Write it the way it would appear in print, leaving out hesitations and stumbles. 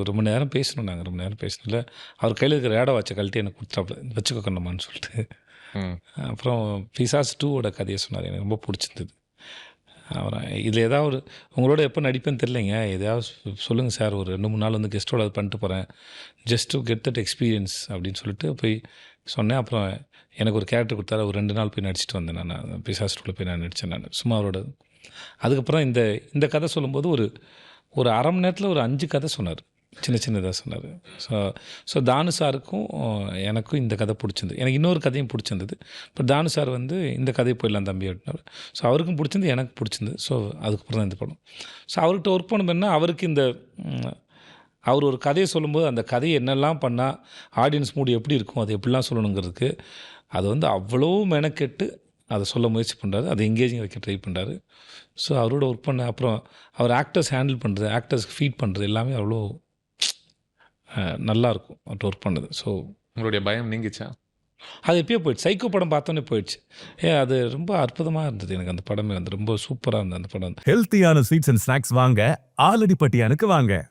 ரொம்ப நேரம் பேசணும். நாங்கள் ரொம்ப நேரம் பேசினதில்ல அவர் கையில் இருக்கிற ரேடோ வாட்சை கழட்டி எனக்கு கொடுத்தாப்புல வச்சுக்கோ கண்ணம்மான்னு சொல்லிட்டு. அப்புறம் பிசாஸ் 2வோட கதையை சொன்னார். எனக்கு ரொம்ப பிடிச்சிருந்தது. அப்புறம் இதில் ஏதாவது உங்களோட எப்போ நடிப்பேன்னு தெரிலைங்க, எதையாவது சொல்லுங்கள் சார், ஒரு 2-3 நாள் வந்து கெஸ்ட்டோட அது பண்ணிட்டு போகிறேன், just to get that experience அப்படின்னு சொல்லிட்டு போய் சொன்னேன். அப்புறம் எனக்கு ஒரு கேரக்டர் கொடுத்தாரு. ஒரு 2 நாள் போய் நடிச்சிட்டு வந்தேன். நான் பிசாஸ் 2வில் போய் நான் நடித்தேன் நான் சும்மா அவரோட. அதுக்கப்புறம் இந்த கதை சொல்லும்போது ஒரு அரை மணி நேரத்தில் ஒரு 5 கதை சொன்னார். சின்னதாக சொன்னார். ஸோ தானு சாருக்கும் எனக்கும் இந்த கதை பிடிச்சிருந்தது. எனக்கு இன்னொரு கதையும் பிடிச்சிருந்தது. இப்போ தானு சார் வந்து இந்த கதையை போயிடலாம் தம்பி அப்படின்னாரு. ஸோ அவருக்கும் பிடிச்சிருந்து, எனக்கு பிடிச்சிருந்தது. ஸோ அதுக்கப்புறம் தான் இந்த படம். ஸோ அவர்கிட்ட ஒர்க் பண்ணணும்னா அவருக்கு அவர் ஒரு கதையை சொல்லும்போது அந்த கதையை என்னெல்லாம் பண்ணால் ஆடியன்ஸ் மூடு எப்படி இருக்கும், அது எப்படிலாம் சொல்லணுங்கிறதுக்கு அது வந்து அவ்வளோ மெனக்கெட்டு அதை சொல்ல முயற்சி பண்ணுறாரு. அதை எங்கேஜிங் வைக்க ட்ரை பண்ணுறாரு. ஸோ அவரோட ஒர்க் பண்ண அப்புறம் அவர் ஆக்டர்ஸ் ஹேண்டில் பண்ணுறது, ஆக்டர்ஸ்க்கு ஃபீட் பண்ணுறது எல்லாமே அவ்வளோ நல்லாயிருக்கும் அவர்கிட்ட ஒர்க் பண்ணது. ஸோ உங்களுடைய பயம் நீங்கிச்சா? அது எப்பயோ போயிடுச்சு. சைக்கோ படம் பார்த்தோன்னே போயிடுச்சு. அது ரொம்ப அற்புதமாக இருந்தது. எனக்கு அந்த படமே வந்து ரொம்ப சூப்பராக இருந்தது அந்த படம். ஹெல்த்தியான ஸ்வீட்ஸ் அண்ட் ஸ்நாக்ஸ் வாங்க ஆலடிப்பட்டியானுக்கு வாங்க.